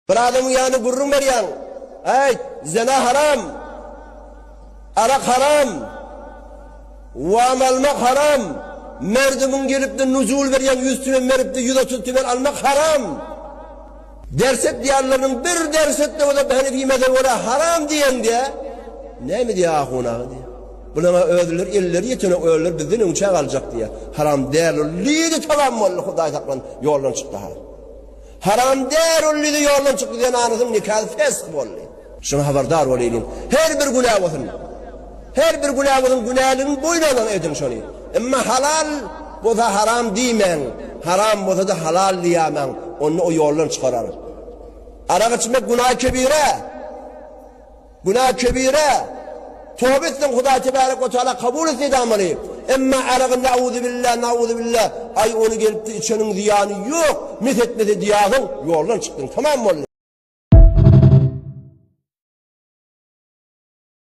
Bir adamın yanı gurrun veriyen, ey zina haram, arak haram, vam almak haram, merdimin gelip de nuzul veriyen 100 tümen verip de 130 tümen almak haram. Derset diyarlarının bir derset de o da Hanefi mezhebi haram diyen diye, ne mi diye ahuna diye. Buna öldürür, eller yetene öldürür, bizden uçak alacak diye. Haram değerli, liydi tamam mı Allah Huday taklan yoldan çıktı ha. Haram değerli yoldan çıktı diye anasının nikahı fesq oldu. Şuna haberdar olayım. Her bir günah olsun. Her bir günah olsun, günahının boyundan edin şunu. Ama halal, bu da haram diyemen. Haram bu da halal diyemen. Onu o yoldan çıkarır. Arak içmek günah kebire. Günah kebire. Tövbe etsin Huda Tebarek ve Teala kabul etseydi ameli. Emma aragın nauzu billah. Ay onu gelip de içenin ziyanı yok. Methetmedi diyahın yoldan çıktın. Tamam mı?